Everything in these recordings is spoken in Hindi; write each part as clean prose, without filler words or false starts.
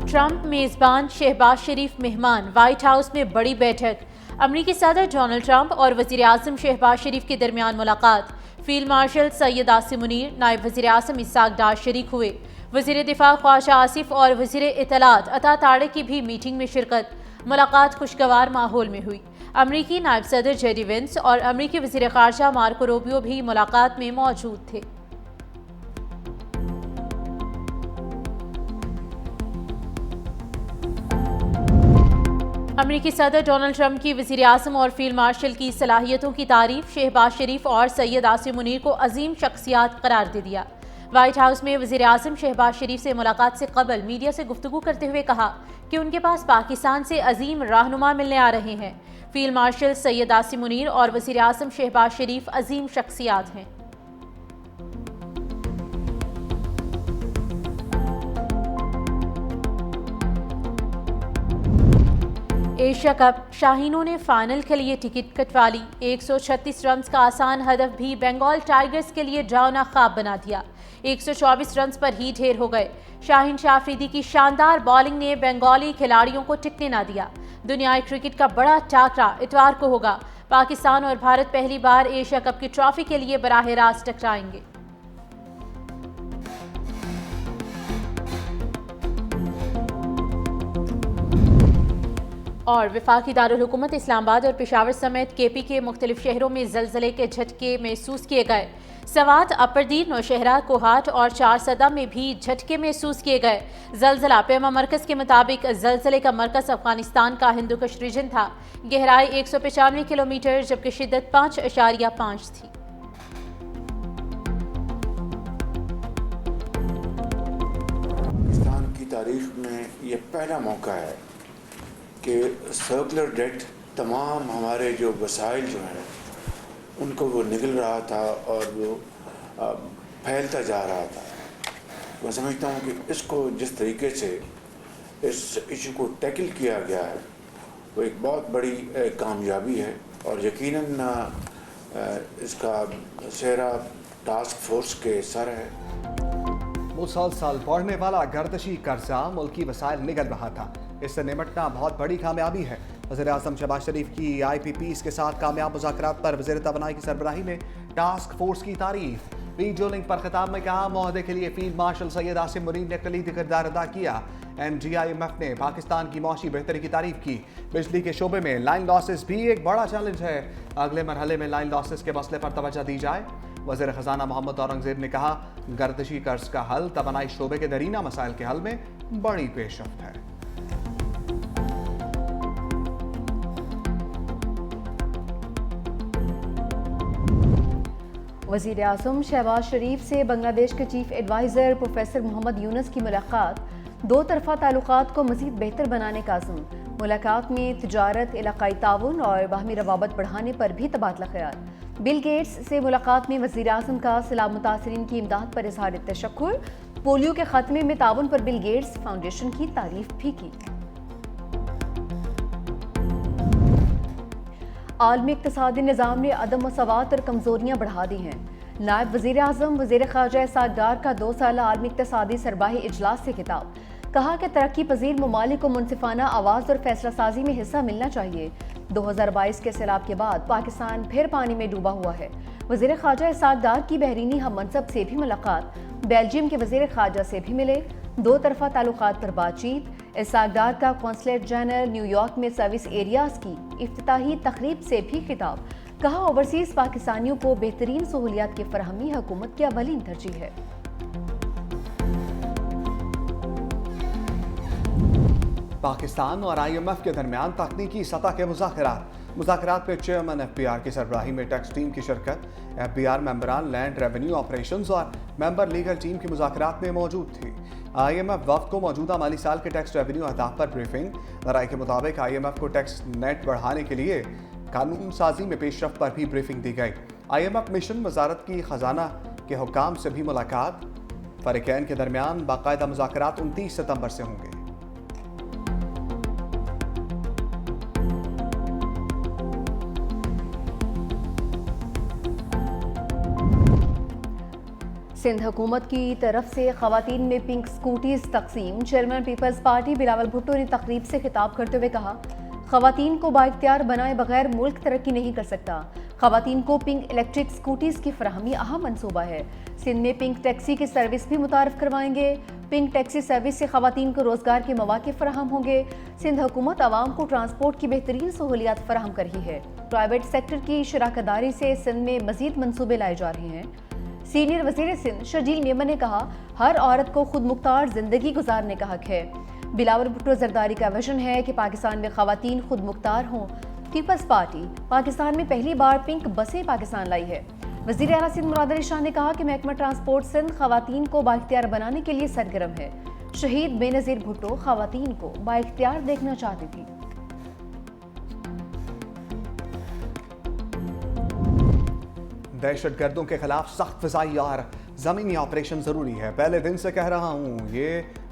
ट्रंप मेजबान, शहबाज शरीफ मेहमान, व्हाइट हाउस में बड़ी बैठक। अमरीकी सदर डोनाल्ड ट्रंप और वजीर आजम शहबाज शरीफ के दरमियान मुलाकात। फील्ड मार्शल सैयद आसिम मुनीर, नायब वजीर आजम इसाक डार शरीक हुए। वजीर दिफा ख्वाजा आसिफ और वजीर इत्तलात अता ताड़े की भी मीटिंग में शिरकत। मुलाकात खुशगवार माहौल में हुई। अमरीकी नायब सदर जेडी वेंस और अमरीकी वजीर खारजा मार्को रूबियो भी मुलाकात में मौजूद थे। अमरीकी सदर डोनाल्ड ट्रंप की वजीर आज़म और फील्ड मार्शल की सलाहियतों की तारीफ। शहबाज शरीफ और सैयद आसिम मुनीर को अजीम शख्सियात करार दे दिया। व्हाइट हाउस में वजीर आज़म शहबाज शरीफ से मुलाकात से कबल मीडिया से गुफ्तगू करते हुए कहा कि उनके पास पाकिस्तान से अजीम रहनुमा मिलने आ रहे हैं। फील्ड मार्शल सैयद आसिम मुनीर और वजीर आज़म शहबाज शरीफ अजीम शख्सियात हैं। एशिया कप, शाहीनों ने फाइनल के लिए टिकट कटवा ली। 136 रन का आसान हदफ भी बंगाल टाइगर्स के लिए डरावना ख्वाब बना दिया। 124 रन पर ही ढेर हो गए। शाहीन शाह अफरीदी की शानदार बॉलिंग ने बंगाली खिलाड़ियों को टिकने ना दिया। दुनियाई क्रिकेट का बड़ा टाकरा इतवार को होगा। पाकिस्तान और भारत पहली बार एशिया कप की ट्रॉफी के लिए बराह रास्त टकराएंगे। और वफाकी दारुल हुकूमत इस्लामाबाद और पेशावर समेत केपी के मुख्तलिफ शहरों में जलजले के झटके महसूस किए गए। सवात, अपरदीन, नौशहरा, कोहाट और चारसदा में भी झटके महसूस किए गए। जलजला पेमा मरकज के मुताबिक जलजले का मरकज अफगानिस्तान का हिंदुकुश रीजन था। गहराई 195 किलोमीटर जबकि शिद्दत 5.5 थी। पाकिस्तान की तारीख में ये पहला मौका है कि सर्कुलर डेट तमाम हमारे जो वसाइल जो हैं उनको वो निगल रहा था और वो फैलता जा रहा था। मैं समझता हूँ कि इसको जिस तरीके से इस इशू को टैकल किया गया है वो एक बहुत बड़ी कामयाबी है और यकीनन इसका सेहरा टास्क फोर्स के सर है। मुसलसल बढ़ने वाला गर्दिशी कर्जा मुल्की वसाइल निगल रहा था। इससे निपटना बहुत बड़ी कामयाबी है। वज़ीर आज़म शहबाज शरीफ की IPPs के साथ कामयाब मुज़ाकरात पर वज़ीर तवानाई की सरबराही में टास्क फोर्स की तारीफ। वीडियो लिंक पर खिताब में कहा, मुआहदे के लिए फील्ड मार्शल सैयद आसिम मुनीर ने कलीदी किरदार अदा किया। NGIMF ने पाकिस्तान की मौशी बेहतरी की तारीफ की। बिजली के शोबे में लाइन लॉसेस भी एक बड़ा चैलेंज है। अगले मरहले में लाइन लॉसेस के मसले पर तवज्जो दी जाए। वज़ीर ख़जाना मोहम्मद औरंगज़ेब ने कहा, गर्दिशी कर्ज का हल तवानाई शोबे के दरीना मसाइल के हल में बड़ी पेशरफ्त है। वज़ीर आज़म शहबाज शरीफ से बांग्लादेश के chief adviser professor Mohammad Yunus की मुलाकात। दो तरफ़ा ताल्लुकात को मज़ीद बेहतर बनाने का अज़्म। मुलाकात में तिजारत, इलाकाई ताउन और बाहमी रवाबत बढ़ाने पर भी तबादला ख्याल। बिल गेट्स से मुलाकात में वज़ीर आज़म का सैलाब मुतासरीन की इमदाद पर इज़हार तशक्कुर। पोलियो के खात्मे में ताउन पर बिल गेट्स फाउंडेशन की तारीफ भी की। आलमी इक़्तिसादी निज़ाम ने अदम मसावात और कमज़ोरियाँ बढ़ा दी हैं। नायब वज़ीर आज़म वज़ीर ख़ारजा इसाक डार का 2 साला आलमी इक़्तिसादी सरबाही इजलास से खिताब। कहा कि तरक्की पजीर ममालिक को मुनसिफाना आवाज़ और फैसला साजी में हिस्सा मिलना चाहिए। 2022 के सैलाब के बाद पाकिस्तान फिर पानी में डूबा हुआ है। वज़ीर ख़ारजा इसाक डार की बहरीनी हम मनसब से भी मुलाकात। बेल्जियम के वज़ीर ख़ारजा से भी मिले। 2 तरफ़ा ताल्लुकात पर बातचीत। इसाक डार का कौंसलेट जनरल न्यूयॉर्क में सर्विस एरियाज़ की इफ्तिताही तकरीब से भी खिताब। कहा, ओवरसीज़ पाकिस्तानियों को बेहतरीन सहूलियात की फराहमी हुकूमत की अवलीन तरजीह है। पाकिस्तान और IMF के दरमियान तकनीकी सतह के मुज़ाकरात में चेयरमैन FBR की सरबराही में टैक्स टीम की शिरकत। FBR मेंबरान लैंड रेवेन्यू ऑपरेशंस और मेंबर लीगल टीम की मुज़ाकरात में मौजूद थी। IMF वफ़द को मौजूदा माली साल के टैक्स रेवेन्यू अहदाफ पर ब्रीफिंग। राय के मुताबिक IMF को टैक्स नेट बढ़ाने के लिए कानून साजी में पेशरफ पर भी ब्रीफिंग दी गई। IMF मिशन वजारत की खजाना के हुकाम से भी मुलाकात। फ़रीक़ैन के दरमियान बाकायदा मुज़ाकरात 29 सितंबर से होंगे। सिंध हुकूमत की तरफ से खवातीन में पिंक स्कूटीज तकसीम। चेयरमैन पीपल्स पार्टी बिलावल भुट्टो ने तकरीब से खिताब करते हुए कहा, खवातीन को बाइख्तियार बनाए बगैर मुल्क तरक्की नहीं कर सकता। खवातीन को पिंक इलेक्ट्रिक स्कूटीज की फराहमी अहम मनसूबा है। सिंध में पिंक टैक्सी की सर्विस भी मुतारफ करवाएंगे। पिंक टैक्सी सर्विस से खवातीन को रोजगार के मौके फराहम होंगे। सिंध हुकूमत आवाम को ट्रांसपोर्ट की बेहतरीन सहूलियात फराहम कर रही है। प्राइवेट सेक्टर की शराकतदारी से सिंध में मजीद मनसूबे लाए जा रहे हैं। सीनियर वजीर सिंध शर्जील मेमन ने कहा, हर औरत को खुद मुख्तार जिंदगी गुजारने का हक है। बिलावल भुट्टो जरदारी का विजन है कि पाकिस्तान में खवातीन खुद मुख्तार हों। पीपल्स पार्टी पाकिस्तान में पहली बार पिंक बसें पाकिस्तान लाई है। वज़ीर आला सिंध मुराद अली शाह ने कहा कि महकमा ट्रांसपोर्ट सिंध खवातीन को बाइख्तियार बनाने के लिए सरगर्म है। शहीद बेनज़ीर भुट्टो खवातीन को बाइख्तियार देखना चाहती थी। दहशतगर्दों के खिलाफ सख्त फ़िज़ाई और ज़मीनी ऑपरेशन ज़रूरी है। पहले दिन से कह रहा हूँ, ये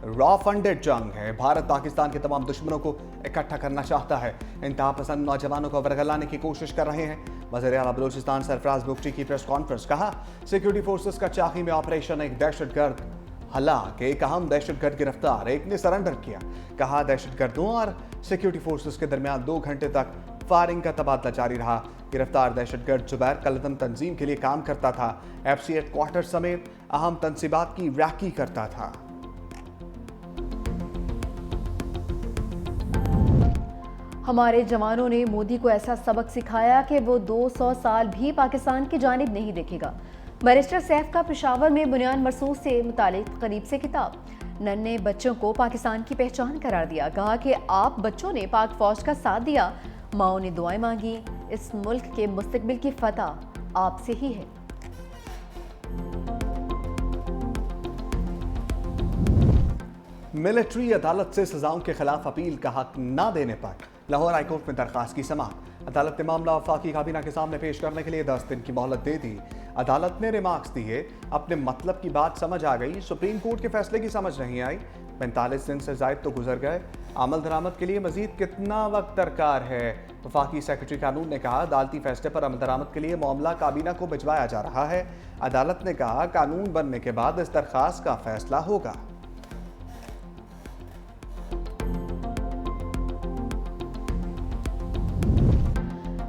रॉ फंडेड जंग है। भारत पाकिस्तान के तमाम दुश्मनों को इकट्ठा करना चाहता है। इंतहा पसंद नौजवानों को वरगलाने की कोशिश कर रहे हैं। वज़ीर आला बलूचिस्तान सरफराज बुगटी की प्रेस कॉन्फ्रेंस। कहा, सिक्योरिटी फोर्सेस का चाकी में ऑपरेशन, एक दहशतगर्द हलाक, एक अहम दहशतगर्द गिरफ्तार, एक ने सरेंडर किया। कहा, दहशतगर्दों और सिक्योरिटी फोर्सेस के दरमियान 2 घंटे तक फायरिंग का तबादला जारी रहा। गिरफ्तार दहशतगर्द जुबैर कलदम तंजीम के लिए काम करता था। FC हेडक्वार्टर समेत अहम तनसीबात की रैकी करता था। हमारे जवानों ने मोदी को ऐसा सबक सिखाया कि वो 200 साल भी पाकिस्तान की जानिब नहीं देखेगा। बैरिस्टर सैफ का पेशावर में बुनियाद मरसूस से मुतालिक करीब से खिताब। नन्हे बच्चों को पाकिस्तान की पहचान करार दिया। कहा कि आप बच्चों ने पाक फौज का साथ दिया, माओ ने दुआएं मांगी। इस मुल्क के मुस्तकबिल की फतह आपसे ही है। मिलिट्री अदालत से सजाओं के खिलाफ अपील का हक न देने पर लाहौर हाईकोर्ट में दरखास्त की समाअत। अदालत ने मामला वफाकी काबीना के सामने पेश करने के लिए 10 दिन की मोहलत दे दी। अदालत ने रिमार्क्स दिए, अपने मतलब की बात समझ आ गई, सुप्रीम कोर्ट के फैसले की समझ नहीं आई। 45 दिन से जायद तो गुजर गए, अमल दरामद के लिए मजीद कितना वक्त दरकार है। वफाकी सेक्रेटरी कानून ने कहा, अदालती फैसले पर अमल दरामद के लिए मामला काबीना को भिजवाया जा रहा है। अदालत ने कहा, कानून बनने के बाद इस दरखास्त का फैसला होगा।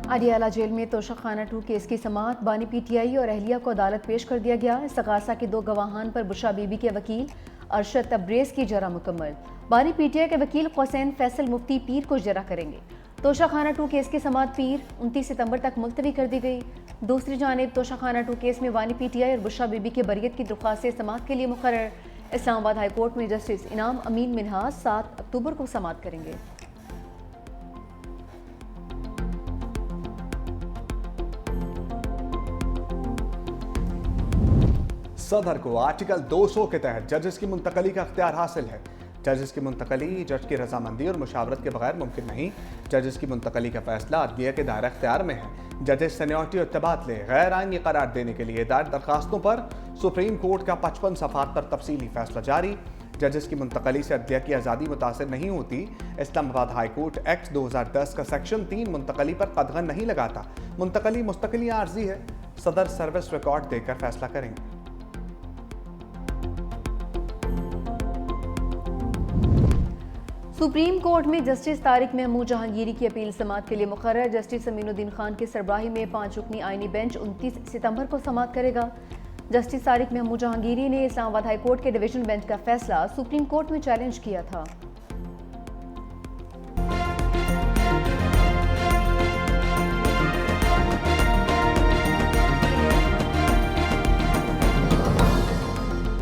अडियाला जेल में तोशाखाना 2 केस की समाअत। बानी PTI और अहलिया को अदालत पेश कर दिया गया। इस्तगासा के 2 गवाहान पर बुशरा बीबी के वकील अरशद तब्रेज़ की जरा मुकम्मल। बानी PTI के वकील हुसैन फैसल मुफ्ती पीर को जरा करेंगे। तोशाखाना 2 केस की समाअत पीर 29 सितंबर तक मुलतवी कर दी गई। दूसरी जानिब तोशाखाना 2 केस में बानी PTI और बुशरा बीबी की बरियत की दरख्वास्त समाअत के लिए मुकर्रर। इस्लामाबाद हाई कोर्ट में जस्टिस इनाम अमीन मिनहाज 7 अक्टूबर को समाअत करेंगे। सदर को आर्टिकल 200 के तहत जजेस की मुंतकली का अख्तियार हासिल है। जजेस की मुंतकली जज की रजामंदी और मुशावरत के बगैर मुमकिन नहीं। जजेस की मुंतकली का फैसला अदलिया के दायरा अख्तियार में है। जजेस सीनियरिटी और तबादले गैर आईनी करार देने के लिए दायर दरखास्तों पर सुप्रीम कोर्ट का 55 सफ़ात पर तफसीली फैसला जारी। जजेस की मुंतकली से अदलिया की आज़ादी मुतासर नहीं होती। इस्लामाबाद हाई कोर्ट एक्ट 2010 का सेक्शन 3 मुंतकली पर कदगन नहीं लगाता। मुंतकली मुस्तकिल आर्जी है। सदर सर्विस रिकॉर्ड देकर फैसला करेंगे। सुप्रीम कोर्ट में जस्टिस तारिक महमूद जहांगीरी की अपील समाअत के लिए मुकर्रर। जस्टिस अमीनुद्दीन खान की सरबराही में 5 रुकनी आईनी बेंच 29 सितंबर को समाअत करेगा। जस्टिस तारिक महमूद जहांगीरी ने इस्लामाबाद हाई कोर्ट के डिवीजन बेंच का फैसला सुप्रीम कोर्ट में चैलेंज किया था।